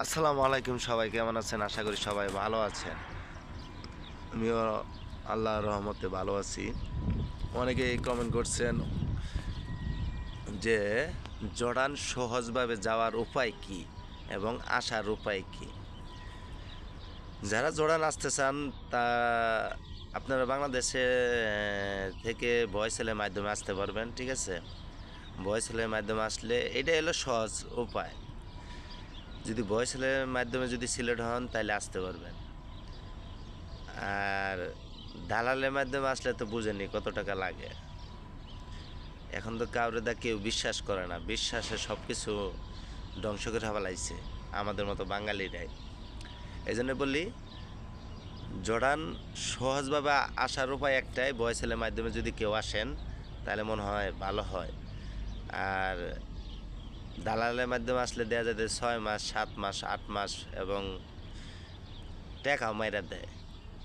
আসসালামু আলাইকুম, সবাই কেমন আছেন? আশা করি সবাই ভালো আছেন। আমিও আল্লাহর রহমতে ভালো আছি। অনেকেই কমেন্ট করছেন যে জর্ডান সহজভাবে যাওয়ার উপায় কি এবং আসার উপায় কি। যারা জর্ডান আসতে চান তা আপনারা বাংলাদেশে থেকে ভয়েসেলের মাধ্যমে আসতে পারবেন, ঠিক আছে? ভয়েসেলের মাধ্যমে আসলে এটা হলো সহজ উপায়। যদি ভয়েসেলের মাধ্যমে যদি সিলেক্ট হন তাহলে আসতে পারবেন। আর দালালের মাধ্যমে আসলে তো বুঝেনি কত টাকা লাগে। এখন তো কাউরে দা কেউ বিশ্বাস করে না, বিশ্বাসে সব কিছু ধ্বংস করে ফেলাইছে আমাদের মতো বাঙালিরাই। এই জন্য বলি জর্ডান সহজভাবে আসার উপায় একটাই, ভয়েসেলের মাধ্যমে যদি কেউ আসেন তাহলে মনে হয় ভালো হয়। আর দালালের মাধ্যমে আসলে দেওয়া যায় 6 মাস 7 মাস 8 মাস এবং টাকাও মাইরা দেয়।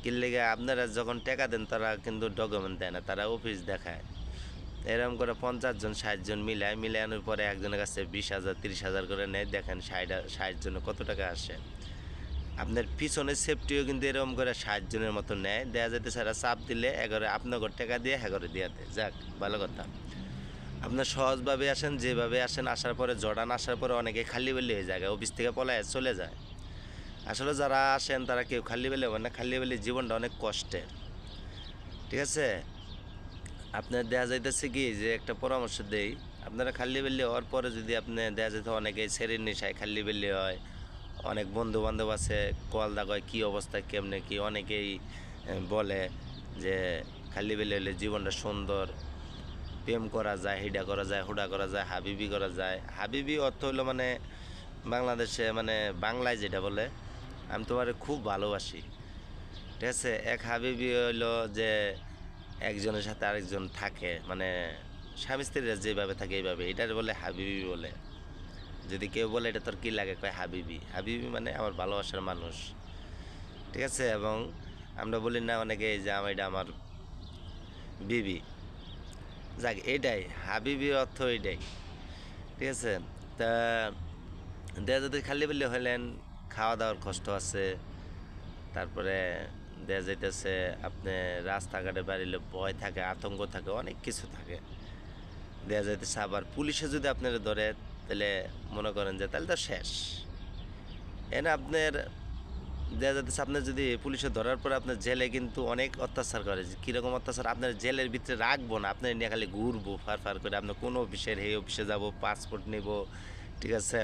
কিনলেগে আপনারা যখন টাকা দেন তারা কিন্তু ডকুমেন্ট দেয় না, তারা অফিস দেখায়। এরকম করে 50 জন 60 জন মিলানোর পরে একজনের কাছে 20,000 30,000 করে নেয়। দেখেন 60 জনে কত টাকা আসে। আপনার পিছনের সেফটিও কিন্তু এরকম করে 60 জনের মতো নেয়। দেওয়া যেতে সারা চাপ দিলে এগারে আপনার টাকা দিয়ে হেগরে দিয়ে দেয়। যাক, ভালো কথা। আপনার সহজভাবে আসেন, যেভাবে আসেন, আসার পরে জর্ডান আসার পরে অনেকে খালি বেলি হয়ে যায়, অফিস থেকে পলায় চলে যায়। আসলে যারা আসেন তারা কেউ খালি বেলি হবে না, খালি বেলি জীবনটা অনেক কষ্টের, ঠিক আছে? আপনার দেয়া যাইতেছে কি যে একটা পরামর্শ দেই, আপনারা খাল্লি বেল্লি হওয়ার পরে যদি আপনি দেয়া যেতে অনেকেই সেরের নেশায় খাল্লি বেল্লি হয়। অনেক বন্ধু বান্ধব আছে কল দাগায় কী অবস্থা কেমনে কি, অনেকেই বলে যে খাল্লি বেল্লি হলে জীবনটা সুন্দর, প্রেম করা যায়, হিডা করা যায়, হুডা করা যায়, হাবিবি করা যায়। হাবিবি অর্থ হলো মানে বাংলাদেশে মানে বাংলায় যেটা বলে আমি তোমার খুব ভালোবাসি, ঠিক আছে? এক হাবিবি হইলো যে একজনের সাথে আরেকজন থাকে, মানে স্বামী স্ত্রীরা যেভাবে থাকে এইভাবে, এটার বলে হাবিবি বলে। যদি কেউ বলে এটা তোর কী লাগে, কয় হাবিবি। হাবিবি মানে আমার ভালোবাসার মানুষ, ঠিক আছে? এবং আমরা বলি না অনেকে যে এটা আমার বিবি। যাক, এইটাই হাবিবি অর্থ, এইটাই, ঠিক আছে? তা দেয়া যদি খালি বললে হলেন, খাওয়া দাওয়ার কষ্ট আছে। তারপরে দেয়া যাইতেছে আপনি রাস্তাঘাটে বেরোলে ভয় থাকে, আতঙ্ক থাকে, অনেক কিছু থাকে। দেয়া যাইতেছে আবার পুলিশে যদি আপনারা ধরে তাহলে মনে করেন যে তাহলে তো শেষ। এনে আপনার দেয়া যাইতেছে আপনার যদি পুলিশে ধরার পরে আপনার জেলে কিন্তু অনেক অত্যাচার করে। কীরকম অত্যাচার, আপনার জেলের ভিতরে রাখবো না, আপনার নিয়ে খালি ঘুরবো ফার করে। আপনার কোনো অফিসের এই অফিসে যাব, পাসপোর্ট নিব, ঠিক আছে?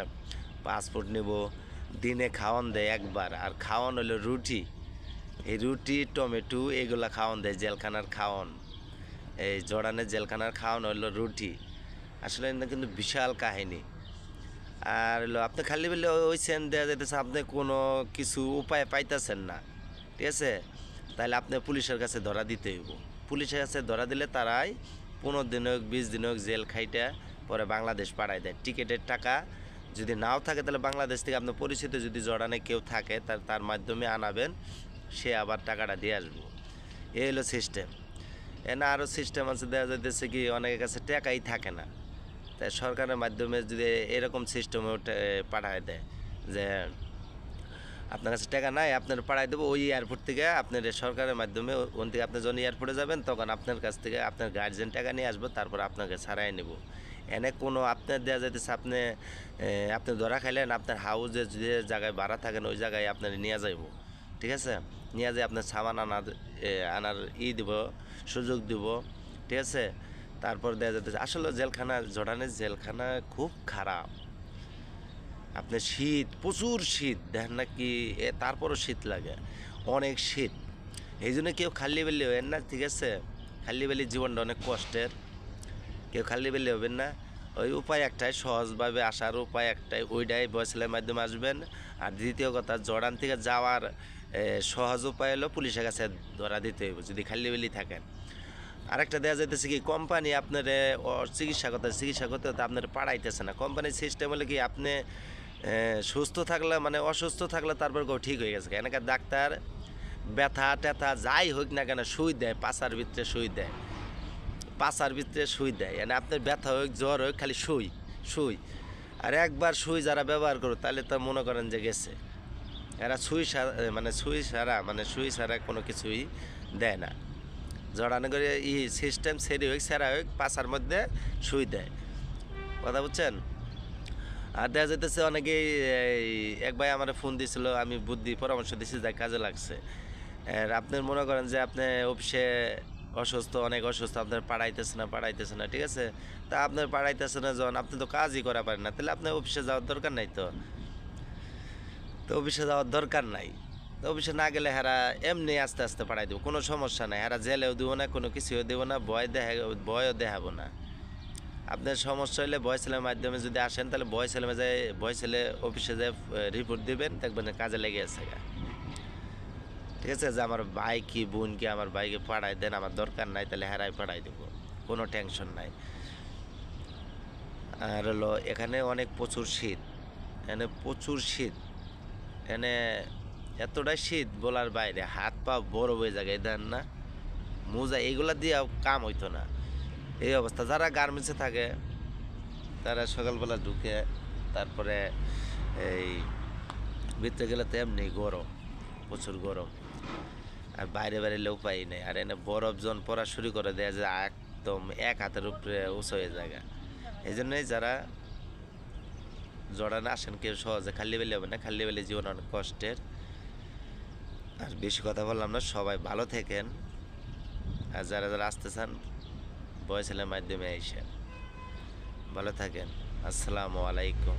পাসপোর্ট নিব। দিনে খাওয়ান দেয় একবার, আর খাওয়ান হলো রুটি। এই রুটি টমেটো এগুলা খাওয়ান দেয়, জেলখানার খাওয়ান। এই জর্ডানের জেলখানার খাওয়ান হলো রুটি। আসলে এটা কিন্তু বিশাল কাহিনী। আর হলো আপনি খালি বলে হইছেন, দেওয়া যাইতেছে আপনি কোনো কিছু উপায় পাইতেছেন না, ঠিক আছে? তাহলে আপনি পুলিশের কাছে ধরা দিতে হইব। পুলিশের কাছে ধরা দিলে তারাই 15 দিন হোক 20 দিন হোক জেল খাইটা পরে বাংলাদেশ পাঠায় দেয়। টিকিটের টাকা যদি নাও থাকে তাহলে বাংলাদেশ থেকে আপনার পরিচিত যদি জর্ডানে কেউ থাকে তার মাধ্যমে আনাবেন, সে আবার টাকাটা দিয়ে আসবো। এই হলো সিস্টেম। এনা আরও সিস্টেম আছে, দেওয়া যাইতেছে কি অনেকের কাছে টাকাই থাকে না, তাই সরকারের মাধ্যমে যদি এরকম সিস্টেমে পাঠায় দেয় যে আপনার কাছে টাকা নাই, আপনার পাঠায় দেবো ওই এয়ারপোর্ট থেকে, আপনার সরকারের মাধ্যমে ওখান থেকে আপনি যখন এয়ারপোর্টে যাবেন তখন আপনার কাছ থেকে আপনার গার্জেন টাকা নিয়ে আসবো, তারপর আপনাকে ছাড়াই নেব। এনে কোনো আপনার দেওয়া যাইতেছে আপনি ধরা খাইলেন, আপনার হাউসে যে জায়গায় ভাড়া থাকেন ওই জায়গায় আপনার নিয়ে যাইব, ঠিক আছে? নিয়ে যাই আপনার সামান আনার দিব, সুযোগ দিব, ঠিক আছে? তারপর দেওয়া যেতেছে আসলে জেলখানা, জর্ডানের জেলখানা খুব খারাপ। আপনার শীত, প্রচুর শীত, দেখেন না কি তারপরও শীত লাগে, অনেক শীত। এই জন্য কেউ খালি বেলি হবেন না, ঠিক আছে? খালি বেলি জীবনটা অনেক কষ্টের, কেউ খালি বেলি হবেন না। ওই উপায় একটাই, সহজভাবে আসার উপায় একটাই, ওইটাই ভয়েসেলের মাধ্যমে আসবেন। আর দ্বিতীয় কথা, জর্ডান থেকে যাওয়ার সহজ উপায় হলো পুলিশের কাছে ধরা দিতে হইব যদি খালি বেলি থাকেন। আরেকটা দেওয়া যাইতেছে কি কোম্পানি আপনার চিকিৎসা করতে হতে আপনার পাড়াইতেছে না। কোম্পানির সিস্টেম হলে কি আপনি সুস্থ থাকলে মানে অসুস্থ থাকলে তারপর কেউ ঠিক হয়ে গেছে, এখানকার ডাক্তার ব্যথা ট্যাথা যাই হোক না কেন সুই দেয়, পাছার ভিতরে সুই দেয়, পাছার ভিতরে সুই দেয়। আপনার ব্যথা হোক জ্বর হোক খালি সুই। আর একবার সুই যারা ব্যবহার করো তাহলে তো মনে করেন যে গেছে। এরা সুই সারা মানে সুই ছাড়া কোনো কিছুই দেয় না। জড়ানো করে সিস্টেম সেরি হোক সেরা হোক পাশার মধ্যে সুই দেয়, কথা বুঝছেন। আর দেখা যাইতেছে অনেকেই এক ভাই আমার ফোন দিয়েছিল, আমি বুদ্ধি পরামর্শ দিয়েছি যা কাজে লাগছে। আর আপনি মনে করেন যে আপনি অফিসে অসুস্থ, অনেক অসুস্থ, আপনার পাড়াইতেছে না, ঠিক আছে। তা আপনার পাড়াইতেছে না যখন আপনি তো কাজই করা পারেন না, তাহলে আপনার অফিসে যাওয়ার দরকার নাই। তো অফিসে যাওয়ার দরকার নাই। তো অফিসে না গেলে হেরা এমনি আস্তে আস্তে পাঠাই দেবো, কোনো সমস্যা নাই। হেরা জেলেও দেবো না, কোনো কিছুও দেবো না, ভয়ও দেখাবো না। আপনার সমস্যা হলে ভয় ছেলের মাধ্যমে যদি আসেন, তাহলে ভয় ছেলে অফিসে যায় রিপোর্ট দিবেন, দেখবেন কাজে লেগে আছে গা। ঠিক আছে, যে আমার ভাই কি বোন কি আমার ভাইকে পাঠাই দেন, আমার দরকার নাই, তাহলে হেরাই পাঠাই দেবো, কোনো টেনশন নাই। আর হলো এখানে অনেক প্রচুর শীত, এখানে প্রচুর শীত, এখানে এতটাই শীত বলার বাইরে, হাত পা বরফ হয়ে যায়, দেন না মোজা এগুলা দিয়ে কাম হইতো না, এই অবস্থা। যারা গার্মেন্টসে থাকে তারা সকালবেলা ঢুকে তারপরে এই ভিতরে গেলে তো এমনি গরম, প্রচুর গরম, আর বাইরে বেরোলে উপায় নেই। আর এনে বরফ যখন পড়া শুরু করে দেয়া যায় একদম এক হাতের উপরে উঁচু হয়ে যায়। এই জন্যই যারা জড়ান আসেন কেউ সহজে খালি বেলে হবে না, খালি বেলে জীবন অনেক কষ্টের। আর বেশি কথা বললাম না, সবাই ভালো থাকেন। আর যারা যারা আসতে চান ভয়েস এর মাধ্যমে এসে ভালো থাকেন। আসসালামু আলাইকুম।